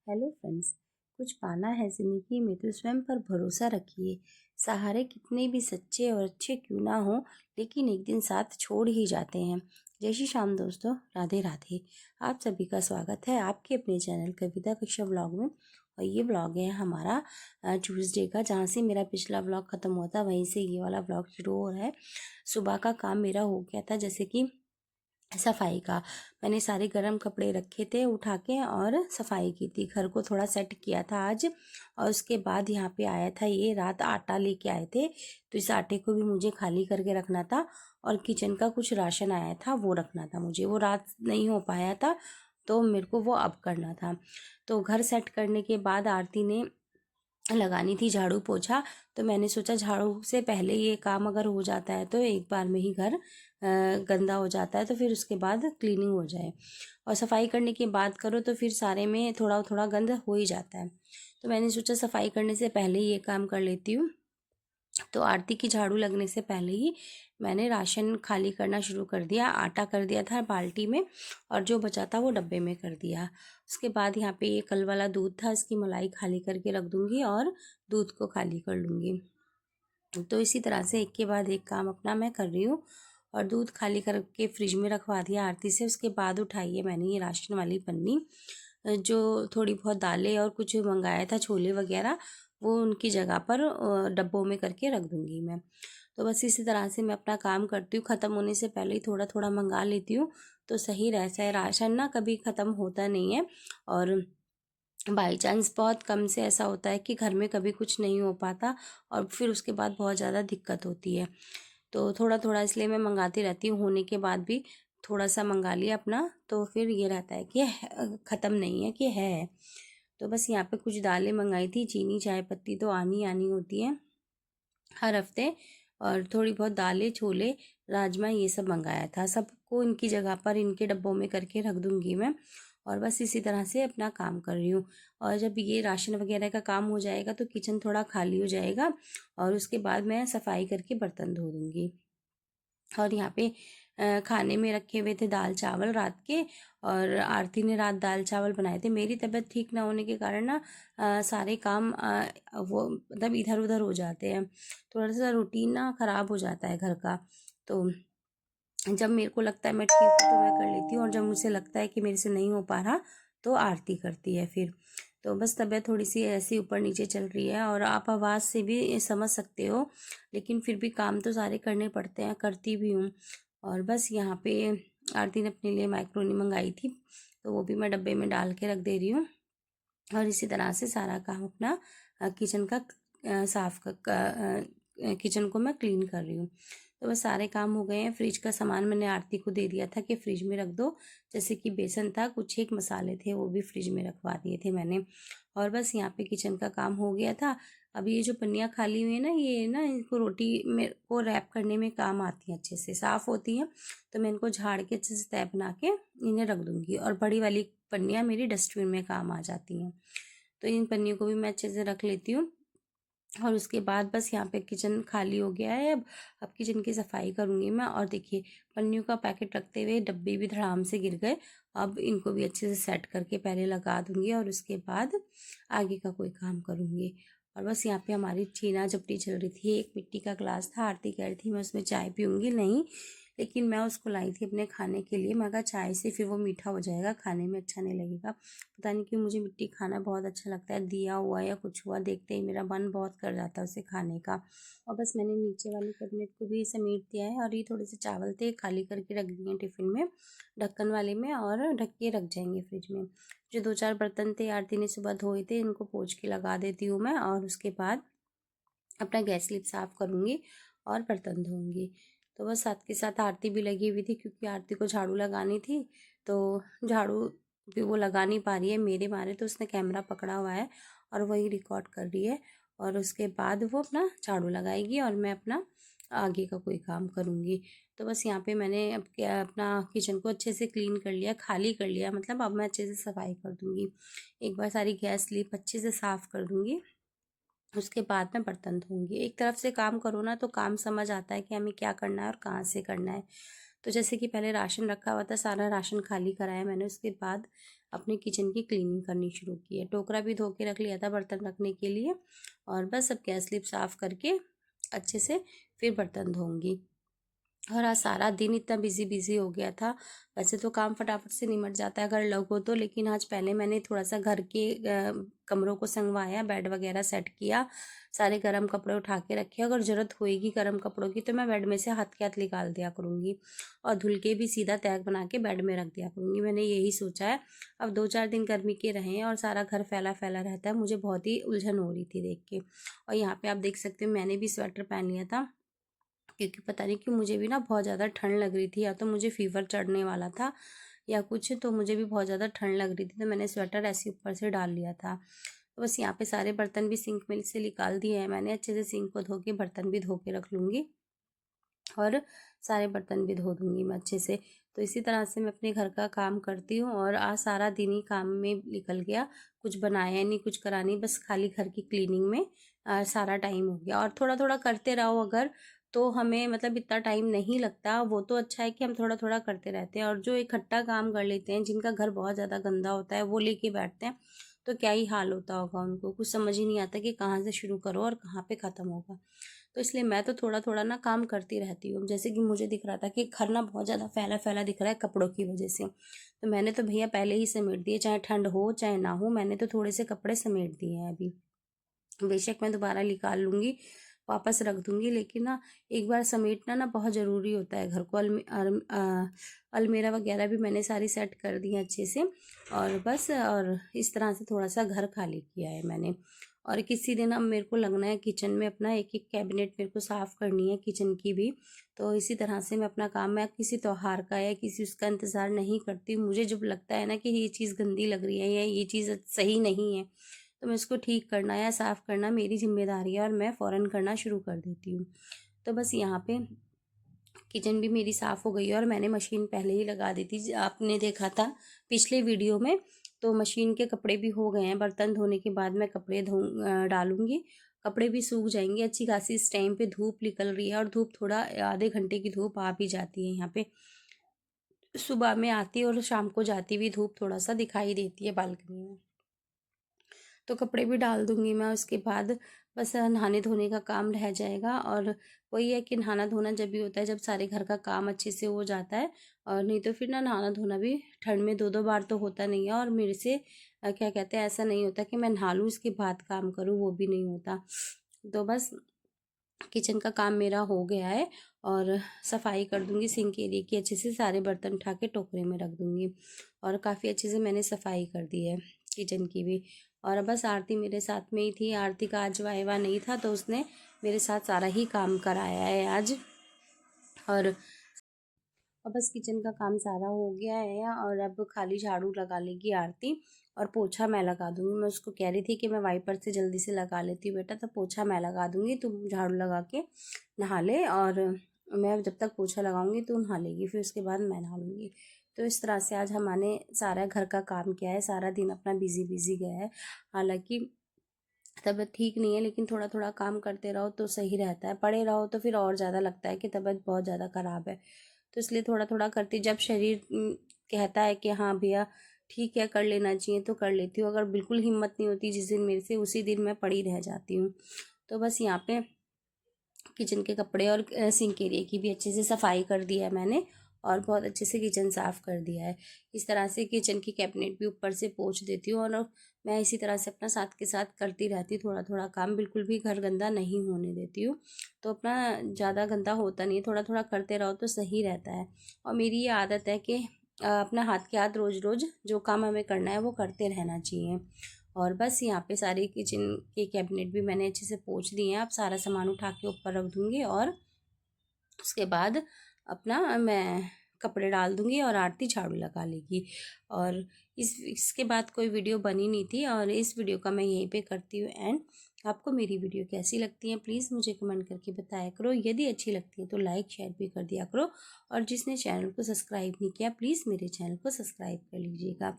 Hello friends. कुछ पाना है ज़िंदगी में तो स्वयं पर भरोसा रखिए। सहारे कितने भी सच्चे और अच्छे क्यों ना हो, लेकिन एक दिन साथ छोड़ ही जाते हैं। जय श्री श्याम दोस्तों, राधे राधे। आप सभी का स्वागत है आपके अपने चैनल कविता कश्यप ब्लॉग में। और ये ब्लॉग है हमारा ट्यूसडे का, जहाँ से मेरा पिछला ब्लॉग ख़त्म हुआ था वहीं से ये वाला ब्लॉग शुरू हो रहा है। सुबह का काम मेरा हो गया था, जैसे कि सफाई का। मैंने सारे गर्म कपड़े रखे थे उठा के और सफाई की थी, घर को थोड़ा सेट किया था आज। और उसके बाद यहाँ पे आया था, ये रात आटा लेके आए थे, तो इस आटे को भी मुझे खाली करके रखना था। और किचन का कुछ राशन आया था वो रखना था मुझे, वो रात नहीं हो पाया था तो मेरे को वो अब करना था। तो घर सेट करने के बाद आरती ने लगानी थी झाड़ू पोछा। तो मैंने सोचा झाड़ू से पहले ये काम अगर हो जाता है तो एक बार में ही घर गंदा हो जाता है, तो फिर उसके बाद क्लीनिंग हो जाए। और सफाई करने की बात करो तो फिर सारे में थोड़ा थोड़ा गंद हो ही जाता है। तो मैंने सोचा सफाई करने से पहले ही ये काम कर लेती हूँ। तो आरती की झाड़ू लगने से पहले ही मैंने राशन खाली करना शुरू कर दिया। आटा कर दिया था बाल्टी में और जो बचा था वो डब्बे में कर दिया। उसके बाद यहाँ पे ये कल वाला दूध था, इसकी मलाई खाली करके रख दूँगी और दूध को खाली कर लूँगी। तो इसी तरह से एक के बाद एक काम अपना मैं कर रही हूँ। और दूध खाली करके फ्रिज में रखवा दिया आरती से। उसके बाद उठाई है मैंने ये राशन वाली पन्नी, जो थोड़ी बहुत दालें और कुछ मंगाया था छोले वगैरह, वो उनकी जगह पर डब्बों में करके रख दूँगी मैं। तो बस इसी तरह से मैं अपना काम करती हूँ, ख़त्म होने से पहले ही थोड़ा थोड़ा मंगा लेती हूँ तो सही रहता है। राशन ना कभी ख़त्म होता नहीं है, और बाई चांस बहुत कम से ऐसा होता है कि घर में कभी कुछ नहीं हो पाता और फिर उसके बाद बहुत ज़्यादा दिक्कत होती है। तो थोड़ा थोड़ा इसलिए मैं मंगाती रहती हूँ, होने के बाद भी थोड़ा सा मंगा लिया अपना, तो फिर ये रहता है कि ख़त्म नहीं है कि है। तो बस यहाँ पे कुछ दालें मंगाई थी, चीनी चाय पत्ती तो आनी आनी होती है हर हफ्ते। और थोड़ी बहुत दालें छोले राजमा ये सब मंगाया था, सबको इनकी जगह पर इनके डब्बों में करके रख दूँगी मैं। और बस इसी तरह से अपना काम कर रही हूँ। और जब ये राशन वगैरह का काम हो जाएगा तो किचन थोड़ा खाली हो जाएगा और उसके बाद मैं सफाई करके बर्तन धो दूँगी। और यहाँ पे खाने में रखे हुए थे दाल चावल रात के, और आरती ने रात दाल चावल बनाए थे। मेरी तबीयत ठीक ना होने के कारण ना सारे काम वो मतलब इधर उधर हो जाते हैं, थोड़ा सा रूटीन ना ख़राब हो जाता है घर का। तो जब मेरे को लगता है मैं ठीक हूँ तो मैं कर लेती हूँ, और जब मुझे लगता है कि मेरे से नहीं हो पा रहा तो आरती करती है फिर। तो बस तबीयत थोड़ी सी ऐसी ऊपर नीचे चल रही है, और आप आवाज़ से भी समझ सकते हो, लेकिन फिर भी काम तो सारे करने पड़ते हैं, करती भी हूँ। और बस यहाँ पे आरती ने अपने लिए मैक्रोनी मंगाई थी, तो वो भी मैं डब्बे में डाल के रख दे रही हूँ। और इसी तरह से सारा काम अपना किचन का किचन को मैं क्लीन कर रही हूँ। तो बस सारे काम हो गए हैं। फ्रिज का सामान मैंने आरती को दे दिया था कि फ्रिज में रख दो, जैसे कि बेसन था, कुछ एक मसाले थे वो भी फ्रिज में रखवा दिए थे मैंने। और बस यहाँ पे किचन का काम हो गया था। अब ये जो पन्नियाँ खाली हुई है ना, ये ना इनको रोटी में को रैप करने में काम आती हैं, अच्छे से साफ़ होती हैं। तो मैं इनको झाड़ के अच्छे से तय बना के इन्हें रख दूँगी, और बड़ी वाली पन्नियाँ मेरी डस्टबिन में काम आ जाती हैं। तो इन पन्नियों को भी मैं अच्छे से रख लेती हूँ। और उसके बाद बस यहाँ पे किचन खाली हो गया है। अब किचन की सफाई करूँगी मैं। और देखिए, पन्नियों का पैकेट रखते हुए डब्बे भी धड़ाम से गिर गए। अब इनको भी अच्छे से सेट करके पहले लगा दूँगी और उसके बाद आगे का कोई काम करूँगी। और बस यहाँ पे हमारी छीना झपटी चल रही थी। एक मिट्टी का ग्लास था, आरती कह रही थी मैं उसमें चाय पीऊँगी नहीं, लेकिन मैं उसको लाई थी अपने खाने के लिए। मैं कहा चाय से फिर वो मीठा हो जाएगा, खाने में अच्छा नहीं लगेगा। पता नहीं क्यों मुझे मिट्टी खाना बहुत अच्छा लगता है, दिया हुआ या कुछ हुआ देखते ही मेरा मन बहुत कर जाता है उसे खाने का। और बस मैंने नीचे वाले कैबिनेट को भी समेट दिया है, और ये थोड़े से चावल थे खाली करके रख दिए हैं टिफ़िन में, ढक्कन वाले में, और ढक के रख जाएंगे फ्रिज में। जो दो चार बर्तन थे आरती ने सुबह धोए थे, इनको पोंछ के लगा देती हूँ मैं, और उसके बाद अपना गैस स्लिप साफ़ करूँगी और बर्तन धोऊँगी। तो बस साथ के साथ आरती भी लगी हुई थी, क्योंकि आरती को झाड़ू लगानी थी। तो झाड़ू भी वो लगा नहीं पा रही है मेरे मारे, तो उसने कैमरा पकड़ा हुआ है और वही रिकॉर्ड कर रही है। और उसके बाद वो अपना झाड़ू लगाएगी और मैं अपना आगे का कोई काम करूँगी। तो बस यहाँ पे मैंने अब क्या अपना किचन को अच्छे से क्लीन कर लिया, खाली कर लिया, मतलब अब मैं अच्छे से सफाई कर दूँगी। एक बार सारी गैस स्लिप अच्छे से साफ़ कर दूँगी, उसके बाद मैं बर्तन धोऊँगी। एक तरफ से काम करो ना तो काम समझ आता है कि हमें क्या करना है और कहाँ से करना है। तो जैसे कि पहले राशन रखा हुआ था, सारा राशन खाली कराया मैंने। उसके बाद अपने किचन की क्लीनिंग करनी शुरू की है। टोकरा भी धो के रख लिया था बर्तन रखने के लिए, और बस अब गैस स्लिप साफ़ करके अच्छे से फिर बर्तन धोऊंगी। और आज सारा दिन इतना बिजी बिजी हो गया था। वैसे तो काम फटाफट से निमट जाता है अगर लगो तो, लेकिन आज पहले मैंने थोड़ा सा घर के कमरों को संगवाया, बेड वगैरह सेट किया, सारे गर्म कपड़े उठा के रखे। अगर ज़रूरत होएगी गर्म कपड़ों की तो मैं बेड में से हाथ के हाथ निकाल दिया करूँगी, और धुल के भी सीधा तैग बना के बेड में रख दिया करूँगी। मैंने यही सोचा है। अब 2-4 दिन गर्मी के रहें और सारा घर फैला फैला रहता है, मुझे बहुत ही उलझन हो रही थी देख के। और यहाँ पे आप देख सकते हो मैंने भी स्वेटर पहन लिया था, क्योंकि पता नहीं क्यों मुझे भी ना बहुत ज़्यादा ठंड लग रही थी, या तो मुझे फीवर चढ़ने वाला था या कुछ, तो मुझे भी बहुत ज़्यादा ठंड लग रही थी, तो मैंने स्वेटर ऐसे ऊपर से डाल लिया था। तो बस यहाँ पे सारे बर्तन भी सिंक में से निकाल दिए हैं मैंने। अच्छे से सिंक को धो के बर्तन भी धो के रख लूँगी, और सारे बर्तन भी धो दूँगी मैं अच्छे से। तो इसी तरह से मैं अपने घर का काम करती हूँ, और आज सारा दिन ही काम में निकल गया। कुछ बनाया नहीं, कुछ करा नहीं, बस खाली घर की क्लीनिंग में सारा टाइम हो गया। और थोड़ा थोड़ा करते रहो अगर, तो हमें मतलब इतना टाइम नहीं लगता। वो तो अच्छा है कि हम थोड़ा थोड़ा करते रहते हैं, और जो इकट्ठा काम कर लेते हैं, जिनका घर बहुत ज़्यादा गंदा होता है, वो लेके बैठते हैं, तो क्या ही हाल होता होगा उनको। कुछ समझ ही नहीं आता कि कहाँ से शुरू करो और कहाँ पे ख़त्म होगा। तो इसलिए मैं तो थोड़ा थोड़ा ना काम करती रहती हूँ। जैसे कि मुझे दिख रहा था कि घर ना बहुत ज़्यादा फैला फैला दिख रहा है कपड़ों की वजह से, तो मैंने तो भैया पहले ही समेट दिए, चाहे ठंड हो चाहे ना हो, मैंने तो थोड़े से कपड़े समेट दिए हैं अभी। बेशक मैं दोबारा निकाल लूँगी, वापस रख दूँगी, लेकिन ना एक बार समेटना ना बहुत ज़रूरी होता है घर को। अलमीरा वगैरह भी मैंने सारी सेट कर दी है अच्छे से, और बस और इस तरह से थोड़ा सा घर खाली किया है मैंने। और किसी दिन अब मेरे को लगना है किचन में अपना एक एक कैबिनेट मेरे को साफ़ करनी है किचन की भी। तो इसी तरह से मैं अपना काम, मैं किसी त्योहार का या किसी उसका इंतज़ार नहीं करती। मुझे जब लगता है ना कि ये चीज़ गंदी लग रही है या ये चीज़ सही नहीं है, तो मैं उसको ठीक करना या साफ़ करना मेरी ज़िम्मेदारी है, और मैं फ़ौरन करना शुरू कर देती हूँ। तो बस यहाँ पे किचन भी मेरी साफ़ हो गई है, और मैंने मशीन पहले ही लगा दी थी। आपने देखा था पिछले वीडियो में, तो मशीन के कपड़े भी हो गए हैं। बर्तन धोने के बाद मैं कपड़े डालूँगी, कपड़े भी सूख जाएंगे अच्छी खासी। इस टाइम पे धूप निकल रही है, और धूप थोड़ा आधे घंटे की धूप आ भी जाती है यहाँ पे। सुबह में आती है और शाम को जाती हुई धूप थोड़ा सा दिखाई देती है बालकनी में। तो कपड़े भी डाल दूँगी मैं। उसके बाद बस नहाने धोने का काम रह जाएगा, और वही है कि नहाना धोना जब भी होता है जब सारे घर का काम अच्छे से हो जाता है, और नहीं तो फिर ना नहाना धोना भी ठंड में 2-2 बार तो होता नहीं है। और मेरे से क्या कहते हैं, ऐसा नहीं होता कि मैं नहा लूँ इसके बाद काम करूँ, वो भी नहीं होता। तो बस किचन का काम मेरा हो गया है, और सफाई कर दूंगी सिंक एरिया की अच्छे से। सारे बर्तन उठा के टोकरे में रख दूंगी, और काफ़ी अच्छे से मैंने सफाई कर दी है किचन की भी। और बस आरती मेरे साथ में ही थी। आरती का आज वाइवा नहीं था, तो उसने मेरे साथ सारा ही काम कराया है आज। और बस किचन का काम सारा हो गया है, और अब खाली झाड़ू लगा लेगी आरती, और पोछा मैं लगा दूंगी। मैं उसको कह रही थी कि मैं वाइपर से जल्दी से लगा लेती हूँ बेटा, तो पोछा मैं लगा दूंगी, तुम झाड़ू लगा के नहा ले, और मैं जब तक पोछा लगाऊंगी तो नहा लेगी, फिर उसके बाद मैं नहा लूँगी। तो इस तरह से आज हमने सारा घर का काम किया है। सारा दिन अपना बिजी बिजी गया है। हालांकि तबीयत ठीक नहीं है, लेकिन थोड़ा थोड़ा काम करते रहो तो सही रहता है। पड़े रहो तो फिर और ज़्यादा लगता है कि तबीयत बहुत ज़्यादा ख़राब है। तो इसलिए थोड़ा थोड़ा करती, जब शरीर कहता है कि हाँ भैया ठीक है कर लेना चाहिए, तो कर लेती हूँ। अगर बिल्कुल हिम्मत नहीं होती जिस दिन मेरे से, उसी दिन मैं पड़ी रह जाती हूँ। तो बस यहाँ पे किचन के कपड़े और सिंक एरिया की भी अच्छे से सफाई कर दिया है मैंने, और बहुत अच्छे से किचन साफ़ कर दिया है। इस तरह से किचन की कैबिनेट भी ऊपर से पोंछ देती हूँ, और मैं इसी तरह से अपना साथ के साथ करती रहती हूँ थोड़ा थोड़ा काम। बिल्कुल भी घर गंदा नहीं होने देती हूँ, तो अपना ज़्यादा गंदा होता नहीं है। थोड़ा थोड़ा करते रहो तो सही रहता है। और मेरी ये आदत है कि अपना हाथ के हाथ रोज़ रोज़ जो काम हमें करना है वो करते रहना चाहिए। और बस यहाँ पे सारे किचन के कैबिनेट भी मैंने अच्छे से पोंछ दिए हैं। अब सारा सामान उठा के ऊपर रख दूँगी, और उसके बाद अपना मैं कपड़े डाल दूँगी, और आरती झाड़ू लगा लेगी। और इसके बाद कोई वीडियो बनी नहीं थी, और इस वीडियो का मैं यहीं पे करती हूँ एंड। आपको मेरी वीडियो कैसी लगती है प्लीज़ मुझे कमेंट करके बताया करो। यदि अच्छी लगती है तो लाइक शेयर भी कर दिया करो, और जिसने चैनल को सब्सक्राइब नहीं किया प्लीज़ मेरे चैनल को सब्सक्राइब कर लीजिएगा।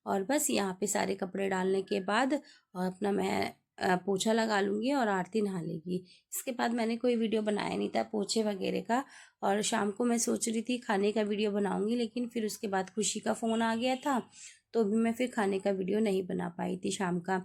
और बस यहाँ पे सारे कपड़े डालने के बाद और अपना मैं पोछा लगा लूँगी, और आरती नहा लेगी। इसके बाद मैंने कोई वीडियो बनाया नहीं था पोछे वगैरह का, और शाम को मैं सोच रही थी खाने का वीडियो बनाऊँगी, लेकिन फिर उसके बाद खुशी का फ़ोन आ गया था, तो भी मैं फिर खाने का वीडियो नहीं बना पाई थी शाम का।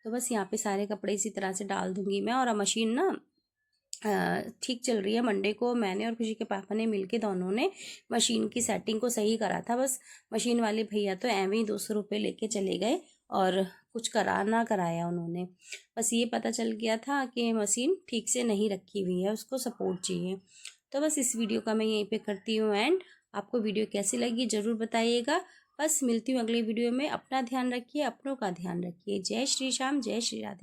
तो बस यहाँ पे सारे कपड़े इसी तरह से डाल दूँगी मैं। और मशीन ना ठीक चल रही है। मंडे को मैंने और खुशी के पापा ने मिलके दोनों ने मशीन की सेटिंग को सही करा था। बस मशीन वाले भैया तो एवं ही 200 रुपये लेके चले गए और कुछ ना कराया उन्होंने। बस ये पता चल गया था कि मशीन ठीक से नहीं रखी हुई है, उसको सपोर्ट चाहिए। तो बस इस वीडियो का मैं यहीं पे करती हूँ एंड। आपको वीडियो कैसी लगी ज़रूर बताइएगा। बस मिलती हूँ अगले वीडियो में। अपना ध्यान रखिए, अपनों का ध्यान रखिए। जय श्री श्याम, जय श्री राधे।